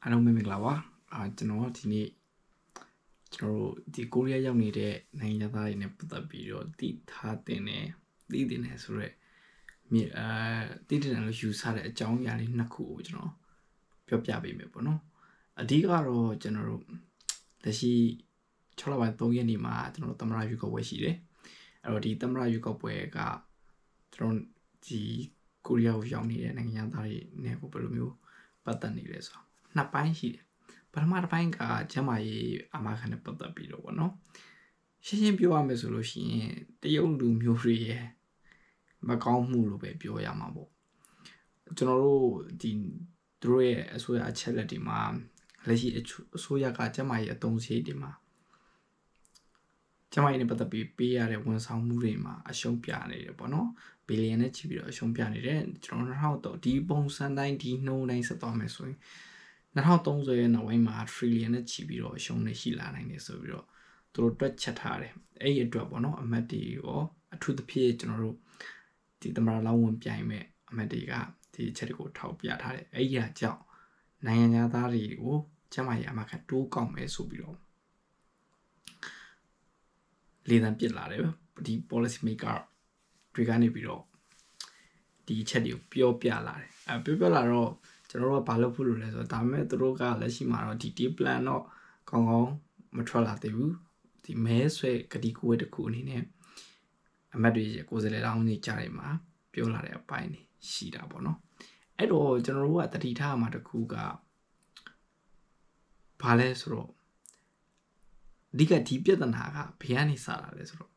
အားလုံးပဲမင်္ဂလာပါကျွန်တော်ဒီနေ့ကျွန်တော်တို့ဒီကိုရီးယားရောက်နေတဲ့နိုင်ငံသားတွေနဲ့ပတ်သက်ပြီးတော့တည်ထားတင်တယ်ဆိုတော့တည်တယ်လို့ယူဆတဲ့အကြောင်းအရာလေးနှစ်ခုကိုကျွန်တော်ပြောပြပေးမယ်ပေါ့နော်အဓိကတော့ကျွန်တော်တို့လက်ရှိ6လပိုင်း3ရက်နေ့မှာကျွန်တော်တို့သမ္မတရွေးကောက်ပွဲရှိတယ်အဲ့တော့ဒီသမ္မတရွေးကောက်ပွဲကကျွန်တော်ဒီကိုရီးယားကိုရောက်နေတဲ့နိုင်ငံသားတွေနဲ့ကိုဘယ်လိုမျိုးပတ်သက်နေလဲဆိုတော့နှစ်ပိုင်းရှိတယ်ပထမတစ်ပိုင်းကကျမကြီးအမခံနဲ့ပတ်သက်ပြီးတော့ဗောနော်ရှင်းပြောရမယ်ဆိုလို့ရှိရင်တရုတ်လူမျိုးတွေရဲ့မကောင်းမှုလို့ပဲပြောရမှာပေါ့ကျွန်တော်တို့ဒီသူတို့ရဲ့အစိုးရအချက်လက်တွေမှာလက်ရှိအစိုးရကကျမကြီးအသုံးစရိတ်တွေမှာကျမကြီးနဲ့ပတ်သက်ပြီးပေးရတဲ့ဝန်ဆောင်မှုတွေမှာအရှုံးပြနေတယ်ပေါ့နော်ဘီလီယံနဲ့ချီပြီးတော့အရှုံးပြနေတယ်ကျွန်တော်2000ဒီပုံစံတိုင်းဒီနှုန်းတိုင်းဆက်သွားမယ်ဆိုရင်2030ရဲ့နောက်ပိုင်းမှာ trillion နဲ့ချီပြီးတော့အရှုံးနေရှိလာနိုင်တယ်ဆိုပြီးတော့သူတို့တွက်ချက်ထားတယ်အဲ့ဒီအတွက်ပေါ့နော်အမတ်တွေရောအထူးသဖြင့်ကျွန်တော်တို့ဒီသမ္မတလောင်းဝင်ပြိုင်မဲ့အမတ်တွေကဒီအချက်တွေကိုထောက်ပြထားတယ်အဲ့ဒီအကြောင်းနိုင်ငံသားတွေကိုကျမကြီးအမခံတိုးကောက်မယ်ဆိုပြီးတော့လေသံပစ်လာတယ်ဒီ policy maker တွေကနေပြီးတော့ဒီအချက်တွေကိုပြောပြလာတယ်ပြောလာတော့ကျွန်တော်တို့ကဘာလုပ်ဖို့လုပ်လဲဆိုတော့ဒါပေမဲ့သူတို့ကလက်ရှိမှာတော့ဒီ plan တော့ကောင်းကောင်းမထွက်လာသေးဘူးဒီမဲဆွဲကတိကိုဝဲတစ်ခုအနေနဲ့အမတ်တွေကိုယ်စားလှယ်လောင်းနေကြတယ်မှာပြောလာတဲ့အပိုင်းနေရှိတာပေါ့နော်အဲ့တော့ကျွန်တော်တို့ကတတိထားမှာတစ်ခုကဘာလဲဆိုတော့အဓိကဒီပြဿနာကဘယ်ကနေစလာလဲဆိုတော့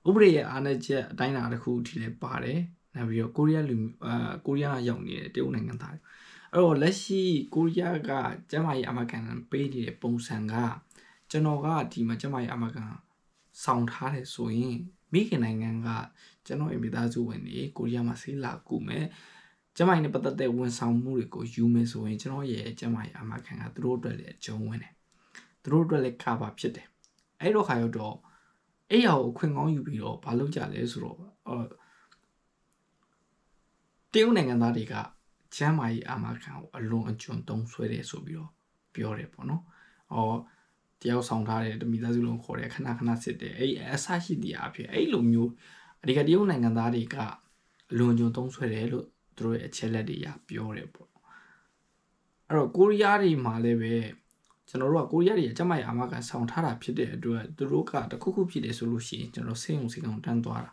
ဥပဒေရဲ့အားနည်းချက်အတိုင်းအတာတစ်ခုထိလည်းပါတယ်နောက်ပြီးတော့ကိုရီးယားရောက်နေတဲ့တရုတ်နိုင်ငံသားတွေအဲ့တော့လက်ရှိကိုရီးယားကကျမကြီးအမကန်ပေးနေတဲ့ပုံစံကကျွန်တော်ကဒီမှာကျမကြီးအမကန်ဆောင်ထားတယ်ဆိုရင်မိခင်နိုင်ငံကကျွန်တော်ရဲ့မိသားစုဝင်တွေကိုရီးယားမှာဆေးလာကူမယ်ကျမကြီးနဲ့ပတ်သက်တဲ့ဝန်ဆောင်မှုတွေကိုယူမယ်ဆိုရင်ကျွန်တော်ရဲ့ကျမကြီးအမကန်ကသူတို့အတွက်လည်းအကျုံးဝင်တယ်သူတို့အတွက်လည်းကာဗာဖြစ်တယ်အဲ့တော့ခါရောက်တော့အဲ့ရောအခွင့်ကောင်းယူပြီးတော့ဘာလုပ်ကြလဲဆိုတော့တရုတ်နိုင်ငံသားတွေကကျမ်းမာရေးအာမခံကိုအလွန်အကျွံသုံးဆွဲတယ်ဆိုပြီးတော့ပြောတယ်ပေါ့နော်တယောက်ဆောင်ထားတဲ့မိသားစုလုံးခေါ်တယ်ခဏစစ်တယ်အဲ့အဆရှိတဲ့အဖြစ်အဲ့လိုမျိုးအဓိကတရုတ်နိုင်ငံသားတွေကအလွန်အကျွံသုံးဆွဲတယ်လို့သူတို့ရဲ့အချက်လက်တွေပြောတယ်ပေါ့အဲ့တော့ကိုရီးယားတွေမှာလည်းပဲကျွန်တော်တို့ကကိုရီးယားတွေကျမ်းမာရေးအာမခံဆောင်ထားတာဖြစ်တဲ့အတွက်သူတို့ကတခုခုဖြစ်တယ်ဆိုလို့ရှိရင်ကျွန်တော်ဆေးရုံတန်းသွားတာ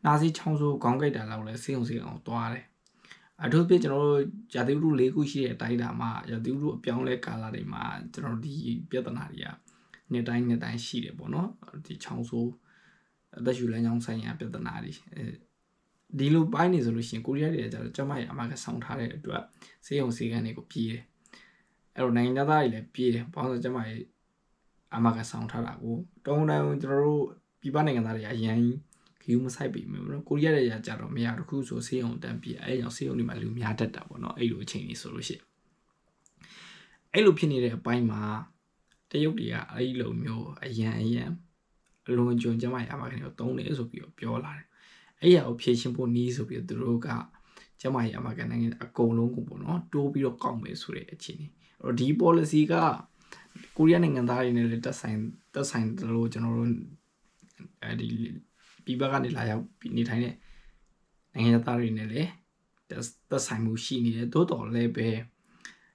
နာစီချောင်းဆိုးခေါင်းကိုက်တာလောက်လဲဆေးရုံသွားတယ်အထူးဖြင့်ကျွန်တော်တို့ရာသီဥတု၄ခုရှိတဲ့အတိုင်းတာမှာရာသီဥတုအပြောင်းလဲကာလတွေမှာကျွန်တော်ဒီပြဿနာတွေကနှစ်တိုင်းရှိတယ်ပေါ့နော်ဒီချောင်းဆိုးအသက်ရှူလမ်းကြောင်းဆိုင်ရာပြဿနာတွေဒီလိုပိုင်းနေဆိုလို့ရှိရင်ကိုရီးယားတွေကကျတော့ကျမရဲ့အမကဆောင်ထားတဲ့အတွက်ဆေးရုံဆေးခန်းတွေကိုပြေးတယ်အဲ့တော့နိုင်ငံသားတွေလည်းပြေးတယ်ဘာလို့ဆိုကျမရဲ့အမကဆောင်ထားတာကိုတုံးတိုင်းကျွန်တော်တို့ပြည်ပနိုင်ငံသားတွေအရင်ယူမဆိုင်ပြီမယ်နော်ကိုရီးယားတွေကြတော့မရတခုဆိုဆေးရုံတန်းပြအဲ့ကြောင့်ဆေးရုံတွေမှာလူများတတ်တာပေါ့နော်အဲ့လိုအချိန်ကြီးဆိုလို့ရှိရင်အဲ့လိုဖြစ်နေတဲ့အပိုင်းမှာတရုတ်တွေကအဲ့လိုမျိုးအရန်အလွန်ကျွံကျမရပါခင်ဗျသုံးတယ်ဆိုပြီးတော့ပြောလာတယ်အဲ့ရကိုဖြည့်ရှင်းဖို့နီးဆိုပြီးတော့သူတို့ကကျမရပါခင်နိုင်ငံအကုန်လုံးကိုပေါ့နော်တိုးပြီးတော့ကောက်မယ်ဆိုတဲ့အခြေအနေအဲ့တော့ဒီ policy ကကိုရီးယားနိုင်ငံသားတွေနဲ့လည်းတက်ဆိုင်တယ်လို့ကျွန်တော်တို့ဒီပြည်ပကနေလာရောက်နေထိုင်တဲ့နိုင်ငံသားတွေနဲ့လည်းသက်ဆိုင်မှုရှိနေတယ်သို့တော်လည်းပဲ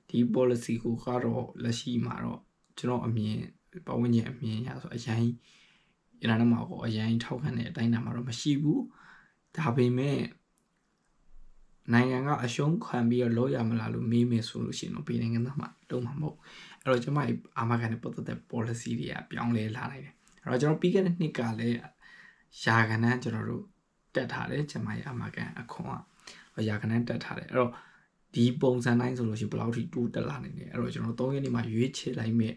ဒီ policy ကိုကတော့လက်ရှိမှာတော့ကျွန်တော်အမြင်ပတ်ဝန်းကျင်အမြင်ရဆိုအရင်ရန်နာမှာကိုအရင်ထောက်ခံတဲ့အတိုင်းတာမှာတော့မရှိဘူးဒါပေမဲ့နိုင်ငံကအရှုံးခံပြီးတော့လောရမလားလို့မေးမယ်ဆိုလို့ရှိရင်တော့ပြည်နိုင်ငံသားမှာလုံးမှာမဟုတ်အဲ့တော့ကျွန်မအာမခံနဲ့ပတ်သက်တဲ့ policy တွေကပြောင်းလဲလာနိုင်တယ်အဲ့တော့ကျွန်တော်ပြီးခဲ့တဲ့နှစ်ကလည်းရာခိုင်နှန်းကျွန်တော်တို့တက်ထားတယ်ကျမရဲ့အမကန်အခွန်ကရာခိုင်နှန်းတက်ထားတယ်အဲ့တော့ဒီပုံစံတိုင်းဆိုလို့ရှိရင်ဘယ်လောက်ထိတိုးတက်လာနိုင်လဲအဲ့တော့ကျွန်တော်3ရက်နေ့မှာရွေးချယ်လိုက်မဲ့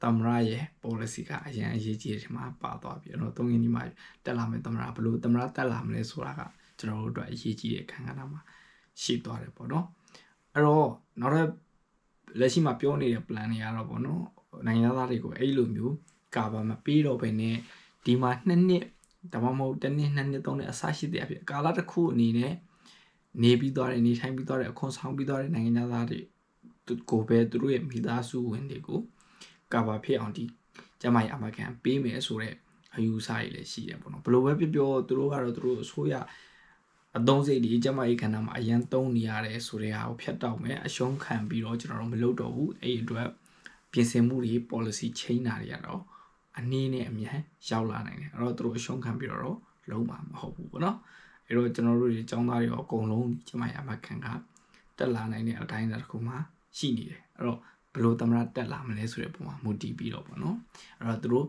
သမ္မတရဲ့ policy ကအရင်အရေးကြီးတဲ့ထဲမှာပါသွားပြီအဲ့တော့3ရက်နေ့မှာတက်လာမဲ့သမ္မတဘလို့သမ္မတတက်လာမလဲဆိုတာကကျွန်တော်တို့အတွက်အရေးကြီးတဲ့ခံကဏ္ဍမှာရှိသွားတယ်ပေါ့နော်အဲ့တော့နောက်ထပ်လက်ရှိမှာပြောနေတဲ့ plan တွေကတော့ပေါ့နော်နိုင်ငံသားတွေကိုအဲ့လိုမျိုးကာဗာမပေးတော့ဘဲနဲ့ဒီမှာ2နှစ်ဒါမှမဟုတ်1နှစ်2နှစ်3နှစ်အစရှိတဲ့အဖြစ်ကာလတစ်ခုအနေနဲ့နေပြီးသွားတယ်နေထိုင်ပြီးသွားတယ်အခွန်ဆောင်ပြီးသွားတဲ့နိုင်ငံသားတွေ ကိုပဲသူတို့ရဲ့မိသားစုဝင်တွေကိုကာဗာဖြစ်အောင်ဒီကျမကြီးအာမခံပေးမယ်ဆိုတော့အယူဆကြီးလည်းရှိတယ်ပေါ့နော်ဘယ်လိုပဲပြောသူတို့ကတော့သူတို့အစိုးရအသုံးစိတ်ဒီကျမကြီးခန္ဓာမှာအရန်သုံးနေရတယ်ဆိုတဲ့ဟာကိုဖြတ်တောက်မယ်အရှုံးခံပြီးတော့ကျွန်တော်တို့မလုပ်တော့ဘူးအဲ့အတွက်ပြင်ဆင်မှုတွေ policy change တာတွေကတော့အနည်းနဲ့အမြန်ရောက်လာနိုင်တယ်အဲ့တော့သူတို့အရှုံးခံပြီးတော့လုံးမှာမဟုတ်ဘူးပေါ့နော်အဲ့တော့ကျွန်တော်တို့ဒီចောင်းသားတွေရောအကုန်လုံးကျမကြီးအမခံကတက်လာနိုင်တဲ့အတိုင်းတစ်ခုမှရှိနေတယ်အဲ့တော့ဘယ်လိုသမရတက်လာမလဲဆိုတဲ့ပုံမှာမူတည်ပြီးတော့ပေါ့နော်အဲ့တော့သူတို့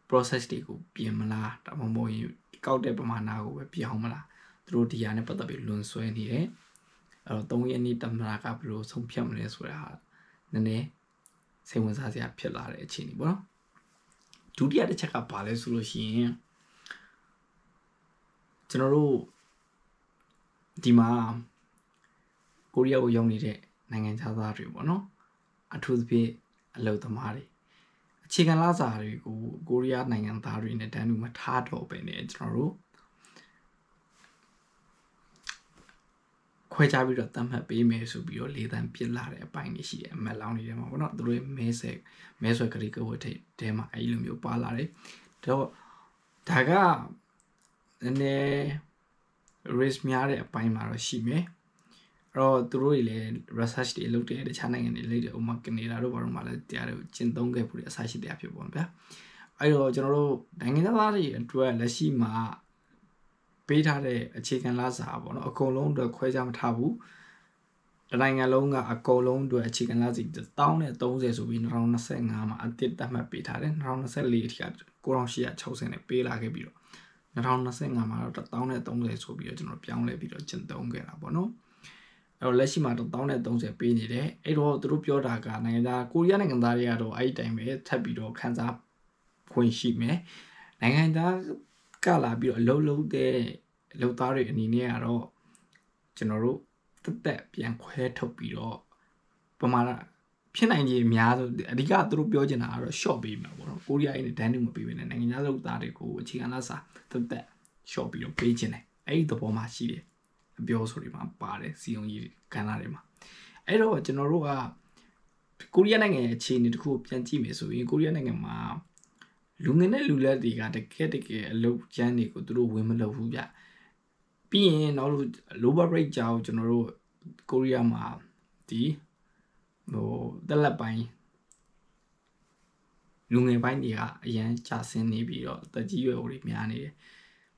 process တွေကိုပြင်မလားဒါမှမဟုတ်ရင်ကောက်တဲ့ပမာဏကိုပဲပြောင်းမလားသူတို့ဒီဟာနဲ့ပတ်သက်ပြီးလွန်ဆွဲနေတယ်အဲ့တော့3ရက်နေ့သမရကဘယ်လိုဆုံးဖြတ်မလဲဆိုတာနည်းနည်းစိတ်ဝင်စားစရာဖြစ်လာတဲ့အခြေအနေပေါ့နော်ဒုတိယတစ်ချက်ကဘာလဲဆိုလို့ရှိရင်ကျွန်တော်တို့ဒီမှာကိုရီးယားကိုရောက်နေတဲ့နိုင်ငံသားတွေပေါ့နော်အထူးသဖြင့်အလုပ်သမားတွေအခြေခံလစာတွေကိုကိုရီးယားနိုင်ငံသားတွေနဲ့တန်းတူမထားတော့ပဲねကျွန်တော်တို့ခွဲခြားပြီးတော့တတ်မှတ်ပေးမယ်ဆိုပြီးတော့လေတန်းပြစ်လာတဲ့အပိုင်းတွေရှိတယ်အမက်လောင်းနေတယ်မှာပေါ့နော်သူတို့မဲဆွဲကလေးကဝတ်ထဲမှာအဲ့လိုမျိုးပါလာတယ်တော့ဒါကနည်းနည်း risk များတဲ့အပိုင်းမှာတော့ရှိမယ်အဲ့တော့သူတို့တွေလည်း research တွေလုပ်တယ်တခြားနိုင်ငံတွေလုပ်တယ်ဥပမာကနေဒါတို့ဘာလို့မှလည်းတရားတွေကိုကျင့်သုံးခဲ့ဖို့အစရှိတရားဖြစ်ပေါ့ဗျာအဲ့တော့ကျွန်တော်တို့နိုင်ငံသားတွေအတွက်လက်ရှိမှာပေးထားတဲ့အခြေခံလစာပေါ့နော်အကုန်လုံးအတွက်ခွဲခြားမထားဘူးနိုင်ငံလုံးကအကုန်လုံးအတွက်အခြေခံလစာ1030ဆိုပြီး2025မှာအသစ်သတ်မှတ်ပေးထားတယ်2024အထိက9860နဲ့ပေးလာခဲ့ပြီးတော့2025မှာတော့1030ဆိုပြီးတော့ကျွန်တော်ပြောင်းလဲပြီးတော့ကျင့်သုံးခဲ့တာပေါ့နော်အဲ့တော့လက်ရှိမှာ1030ပေးနေတယ်အဲ့တော့သူတို့ပြောတာကနိုင်ငံသားကိုရီးယားနိုင်ငံသားတွေကတော့အဲ့ဒီတိုင်းပဲထပ်ပြီးတော့ခန်းစားခွင့်ရှိမယ်နိုင်ငံသားကလာပြီးတော့အလုပ်တဲ့အလုပ်သားတွေအနေနဲ့ကတော့ကျွန်တော်တို့တက်ပြန်ခွဲထုတ်ပြီးတော့ပမာဏဖြစ်နိုင်ခြေအများဆုံးအဓိကသူတို့ပြောချင်တာကတော့ short ပေးမှာပေါ့နော်ကိုရီးယားရဲ့ဒန်းတူမပေးဘဲနဲ့နိုင်ငံသားလုပ်သားတွေကိုအခြေခံလစာတက် short ပြီးတော့ပေးချင်တယ်အဲ့ဒီသဘောမှာရှိတယ်အပြောဆိုတွေမှာပါတယ်စီယုံကြီးကဏ္ဍတွေမှာအဲ့တော့ကျွန်တော်တို့ကကိုရီးယားနိုင်ငံရဲ့အခြေအနေတစ်ခုပြန်ကြည့်မယ်ဆိုရင်ကိုရီးယားနိုင်ငံမှာလူငယ်နဲ့လူလက်တွေကတကယ်အလုပ်ကျန်းတွေကိုသူတို့ဝင်မလုပ်ဘူးဗျပြီးရင်နောက်လို့ lower rate ကြောင့်ကျွန်တော်တို့ကိုရီးယားမှာဒီတက်လက်ပိုင်းလူငယ်ပိုင်းတွေကအရန်ကျဆင်းနေပြီးတော့တက်ကြီးရွယ်အိုတွေများနေတယ်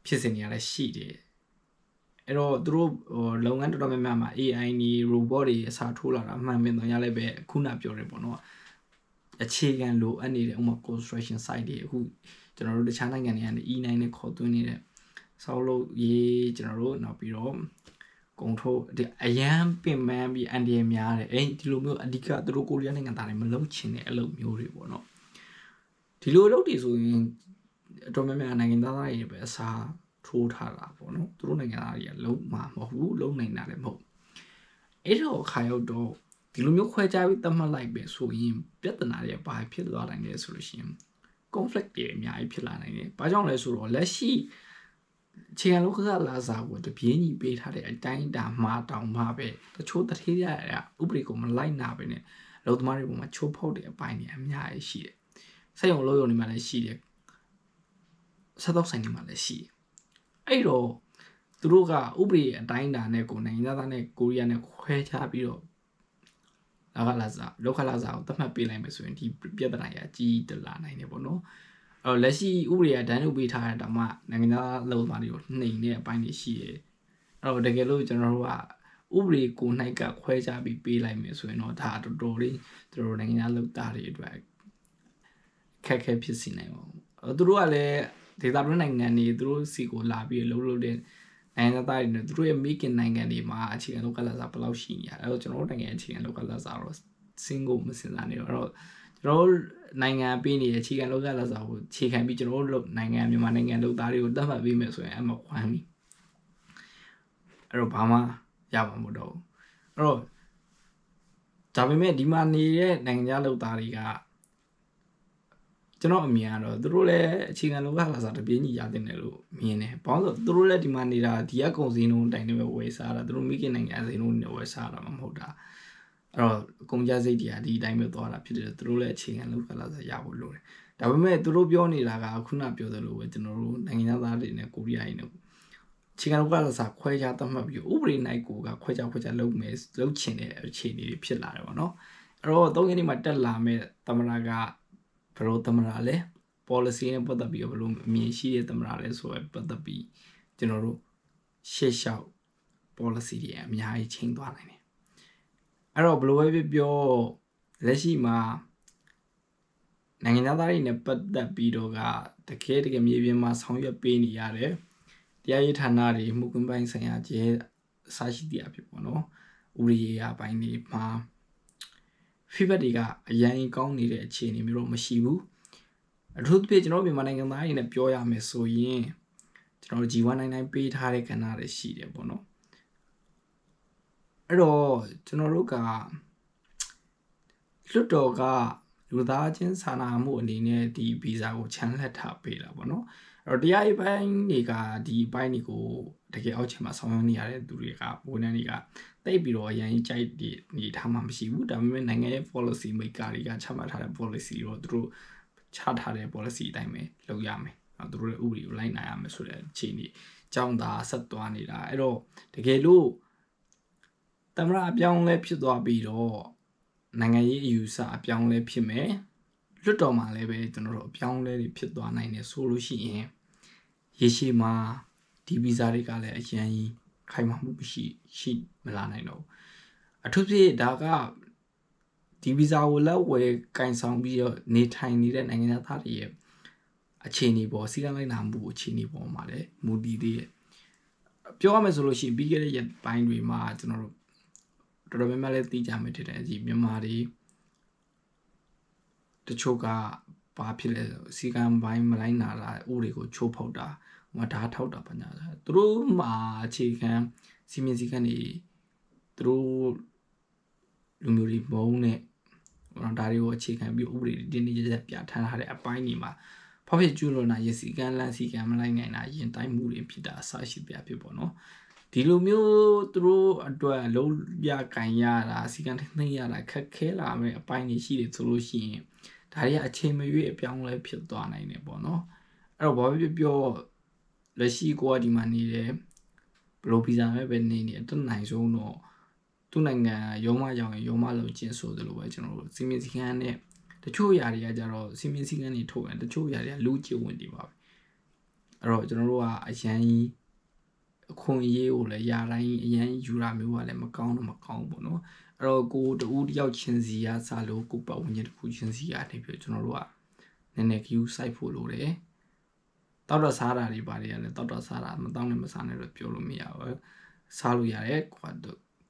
ဖြစ်စဉ်တွေကလည်းရှိတယ်အဲ့တော့သူတို့လုပ်ငန်းတော်တော်များများမှာ AI တွေ robot တွေအစားထိုးလာတာအမှန်ပဲတော့ရလည်းပဲခုနပြောတယ်ပေါ့နော်အခြေခံလိုအပ်နေတဲ့ဥပမာ construction site တွေအခုကျွန်တော်တို့တခြားနိုင်ငံတွေကနေ E9 နဲ့ခေါ်သွင်းနေတဲ့ဆောက်လုပ်ရေးကျွန်တော်တို့နောက်ပြီးတော့ကုန်ထုတ်အရန်ပင်ပန်းပြီးအန်ဒီရများတယ်အဲ့ဒီလိုမျိုးအဓိကသူတို့ကိုရီးယားနိုင်ငံသားတွေမလုပ်ချင်တဲ့အလုပ်မျိုးတွေပေါ့နော်ဒီလိုအလုပ်တွေဆိုရင်အတော်များများနိုင်ငံသားတွေပဲအစားထိုးထားတာပေါ့နော်သူတို့နိုင်ငံသားတွေကလုံးမှာမဟုတ်ဘူးလုံးနိုင်တာလည်းမဟုတ်အဲ့တော့ခါရောက်တော့ဒီလိုမျိုးခွဲခြားပြီးသတ်မှတ်လိုက်ပဲဆိုရင်ပြဿနာတွေဘာဖြစ်သွားနိုင်လဲဆိုလို့ရှိရင် conflict တွေအများကြီးဖြစ်လာနိုင်တယ်။ဘာကြောင့်လဲဆိုတော့လက်ရှိခြေခံလောကလာစာကိုတပြေးညီပေးထားတဲ့အတိုင်းအတာမှာတောင်မှပဲတချို့တထေးရဥပဒေကိုမလိုက်နာပဲနဲ့လုံသမားတွေပေါ်မှာချိုးဖောက်တဲ့အပိုင်းတွေအများကြီးရှိတယ်။စိတ်ုံလို့ရုံတွေမှာလည်းရှိတယ်။ဆက်တော့ဆိုင်တွေမှာလည်းရှိတယ်။အဲ့တော့သူတို့ကဥပဒေအတိုင်းအတာနဲ့ကိုနိုင်ငံသားနဲ့ကိုရီးယားနဲ့ခွဲခြားပြီးတော့လောကလာစာကိုသတ်မှတ်ပေးလိုက်မယ်ဆိုရင်ဒီပြဿနာကြီးကြီးတလာနိုင်တယ်ပေါ့နော်အဲ့တော့လက်ရှိဥပဒေကဒဏ်ထုတ်ပေးထားတဲ့တောင်မှနိုင်ငံသားလုံသမားတွေကိုနှိမ်တဲ့အပိုင်းတွေရှိတယ်အဲ့တော့တကယ်လို့ကျွန်တော်တို့ကဥပဒေကို၌ကခွဲခြားပြီးပေးလိုက်မယ်ဆိုရင်တော့ဒါတော်တော်လေးသူတို့နိုင်ငံသားလုံသားတွေအတွက်ခက်ခဲဖြစ်စီနိုင်ပါဘူးသူတို့ကလည်းဒေသတွင်းနိုင်ငံတွေသူတို့စီကိုလာပြီးလှုပ်တဲ့နိုင်ငံသားတွေနဲ့သူတို့ရဲ့မိခင်နိုင်ငံတွေမှာအခြေခံလောကလာစာဘယ်လောက်ရှိနေရလဲအဲ့တော့ကျွန်တော်တို့နိုင်ငံအခြေခံလောကလာစာတော့single မစင်စားနေတော့ကျွန်တော်တို့နိုင်ငံပေးနေတဲ့အခြေခံလောကလာစာကိုခြေခံပြီးကျွန်တော်တို့နိုင်ငံမြန်မာနိုင်ငံလူသားတွေကိုတတ်မှတ်ပေးမယ်ဆိုရင်အမှခွမ်းပြီအဲ့တော့ဘာမှရမှာမဟုတ်တော့ဘူးအဲ့တော့ဒါပေမဲ့ဒီမှာနေတဲ့နိုင်ငံလူသားတွေကကျွန်တော်အမြင်ကတော့သူတို့လည်းအခြေခံလောကလာစာတပြင်းကြီးရတဲ့တယ်လို့မြင်တယ်။ဘာလို့ဆိုသူတို့လည်းဒီမှာနေတာဒီအကုံစင်းလုံးတိုင်နေပဲဝယ်စားတာသူတို့မိခင်နိုင်ငံစင်းလုံးနဲ့ဝယ်စားတာမှမဟုတ်တာ အဲ့တော့အကုန်ကြစိတ်တွေကဒီအတိုင်းပဲသွားတာဖြစ်တယ်သူတို့လည်းအခြေခံလောက်ကလာစားရဖို့လိုတယ်ဒါပေမဲ့သူတို့ပြောနေတာကခုနပြောသလိုပဲကျွန်တော်တို့နိုင်ငံသားတွေနဲ့ကိုရီးယားတွေနဲ့အခြေခံလောက်ကလာစားခွဲခြားသတ်မှတ်ပြီးဥပဒေနိုင်ကိုကခွဲခြားလုပ်မယ်လုပ်ချင်တဲ့အခြေအနေတွေဖြစ်လာတယ်ပေါ့နော်အဲ့တော့3ရက်နေ့မှာတက်လာမဲ့သမရကဘယ်လိုသမရလဲ policy နဲ့ပတ်သက်ပြီးဘယ်လိုအမြင်ရှိတဲ့သမရလဲဆိုတော့ပတ်သက်ပြီးကျွန်တော်တို့ရှေ့လျှောက် policy တွေအများကြီးချိန်သွားနိုင်တယ်အဲ့တော့ဘယ်လိုပဲပြောလက်ရှိမှာနိုင်ငံသားတွေနဲ့ပတ်သက်ပြီးတော့ကတကယ်မြေပြင်မှာဆောင်ရွက်ပေးနေရတယ်တရားရေးဌာနတွေမှုကွင်းပိုင်းဆိုင်ရာကျဲအစရှိတဲ့အဖြစ်ပေါ့နော်ဥပဒေရေးအပိုင်းတွေမှာ feedback တွေကအရင်ကောင်းနေတဲ့အခြေအနေမျိုးတော့မရှိဘူးအထူးသဖြင့်ကျွန်တော်မြန်မာနိုင်ငံသားတွေနဲ့ပြောရမယ်ဆိုရင်ကျွန်တော် G199 ပေးထားတဲ့ကဏ္ဍတွေရှိတယ်ပေါ့နော်အဲ့တော့ကျွန်တော်တို့ကလွတ်တော်ကလူသားချင်းစာနာမှုအနေနဲ့ဒီဗီဇာကိုချန်လှပ်ထားပေးတာပေါ့နော်အဲ့တော့တရားရေးပိုင်းတွေကဒီပိုင်းတွေကိုတကယ်အောက်ခြေမှာဆောင်ရွက်နေရတဲ့သူတွေကဝန်ထမ်းတွေကတိတ်ပြီးတော့အရင်ကြိုက်နေထားမှမရှိဘူးဒါပေမဲ့နိုင်ငံရဲ့ policy maker တွေကချမှတ်ထားတဲ့ policy တော့သူတို့ချထားတဲ့ policy အတိုင်းပဲလုပ်ရမယ်သူတို့ရဲ့ဥပဒေကိုလိုက်နိုင်ရမယ်ဆိုတဲ့အခြေအနေကြောင်းသာဆက်သွားနေတာအဲ့တော့တကယ်လို့သမရအပြောင်းလဲဖြစ်သွားပြီးတော့နိုင်ငံရေးအယူဆအပြောင်းလဲဖြစ်မယ်လွတ်တော်မှာလည်းပဲကျွန်တော်တို့အပြောင်းလဲတွေဖြစ်သွားနိုင်တယ်ဆိုလို့ရှိရင်ရေရှည်မှာဒီဗီဇာတွေကလည်းအရင်ခိုင်မာမှုရှိမလာနိုင်တော့အထူးဖြင့်ဒါကဒီဗီဇာကိုလက်ဝယ်ကင်ဆောင်ပြီးတော့နေထိုင်နေတဲ့နိုင်ငံသားတွေရဲ့အခြေအနေပေါ်စီးကမ်းလိုက်နာမှုအခြေအနေပေါ်မှာလည်းမူတည်သေးတယ်ပြောရမယ်ဆိုလို့ရှိရင်ပြီးခဲ့တဲ့ရက်ပိုင်းတွေမှာကျွန်တော်တို့တော်တော်များများလည်းသိကြမယ်ထင်တယ်ဒီမြန်မာတွေတချို့ကဘာဖြစ်လဲစီကံပိုင်းမလိုက်နာတာဥတွေကိုချိုးဖောက်တာဟိုဓာတ်ထောက်တာပညာသူတို့မှာအခြေခံစီမင်းစည်းကမ်းတွေသူတို့လူမျိုးတွေမုန်းနဲ့ဒါတွေကိုအခြေခံပြီးဥပဒေတင်းတင်းကြပ်ကြပ်ပြဋ္ဌာန်းထားတဲ့အပိုင်းတွေမှာဖောက်ဖျက်ကျူးလွန်တာရစီကံလန့်စီကံမလိုက်နိုင်တာရင်တိုင်းမှုတွေဖြစ်တာအဆရှိပြဖြစ်ပေါ့နော်ဒီလိုမျိုးသူတို့အတွက်လုံးပြကင်ရတာစီကံထိန်းရတာခက်ခဲလာမယ့်အပိုင်းတွေရှိတယ်ဆိုလို့ရှိရင်ဒါတွေကအချိန်မရွေးအပြောင်းလဲဖြစ်သွားနိုင်တယ်ပေါ့နော်အဲ့တော့ဘာဖြစ်ပြောလက်ရှိကိုကဒီမှာနေတယ်ဘလိုဗီဇာမဲ့ပဲနေအတက်နိုင်ဆုံးတော့သူ့နိုင်ငံရုံးမကြောင်ရုံးမလုံကျင်းဆိုသလိုပဲကျွန်တော်တို့စီမင်းစည်းကမ်းနဲ့တချို့ຢာတွေကကြတော့စီမင်းစည်းကမ်းတွေထုတ်ရင်တချို့ຢာတွေကလူကျင့်ဝင်နေပါပဲအဲ့တော့ကျွန်တော်တို့ကအရန်အခွင့်အရေးကိုလည်းຢာတိုင်းအရန်ယူတာမျိုးကလည်းမကောင်းပေါ့နော်အဲ့တော့ကိုတူတယောက်ချင်းစီကစလို့ကိုပတ်ဝန်းကျင်တစ်ခုချင်းစီကနေပြီးကျွန်တော်တို့ကနည်းနည်း view site ဖို့လိုတယ်တောက်တော့စားတာတွေပါတယ်လည်းတောက်တော့စားတာမတောင်းနဲ့မစားနဲ့တော့ပြောလို့မရဘူးစားလို့ရတယ်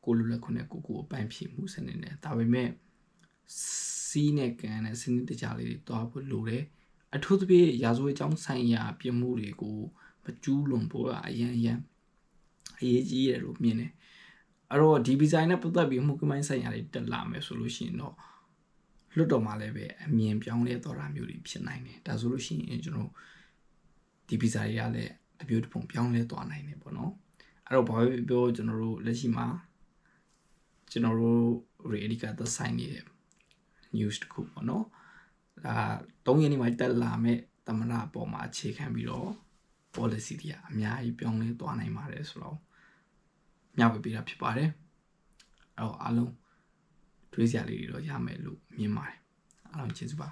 ကိုလူလက်ခွနဲ့ကိုအပန်းဖြေမှုစနစ်နဲ့ဒါပေမဲ့စီးနဲ့ကန်နဲ့စနစ်တကျလေးတွေတွားဖို့လိုတယ်အထူးသဖြင့်ရာဇဝတ်ကြောင်းဆိုင်ရာပြမှုတွေကိုမကျူးလွန်ဖို့အရန်အရေးကြီးတယ်လို့မြင်တယ်အဲ့တော့ဒီဗီဇာနဲ့ပတ်သက်ပြီးမှုကမိုင်းဆိုင်ရာတွေတက်လာမယ်ဆိုလို့ရှိရင်တော့လွတ်တော်မှာလည်းပဲအမြင်ပြောင်းလဲသွားတာမျိုးတွေဖြစ်နိုင်တယ်ဒါဆိုလို့ရှိရင်ကျွန်တော်ဒီဗီဇာတွေကလည်းတပြိုတစ်ပုံပြောင်းလဲသွားနိုင်တယ်ပေါ့နော်အဲ့တော့ဘာပဲပြောကျွန်တော်တို့လက်ရှိမှာကျွန်တော်တို့ ready ကသက်ဆိုင်နေတဲ့ news တခုပေါ့နော်ဒါ3ရက်နေ့မှာတက်လာမဲ့သမဏအပေါ်မှာအခြေခံပြီးတော့ policy တွေကအများကြီးပြောင်းလဲသွားနိုင်ပါတယ်ဆိုတော့မျှဝေပေးတာဖြစ်ပါတယ်အဲ့တော့အားလုံးတွေးစရာလေးတွေတော့ရမယ်လို့မြင်ပါတယ်အားလုံးကျေးဇူးပါ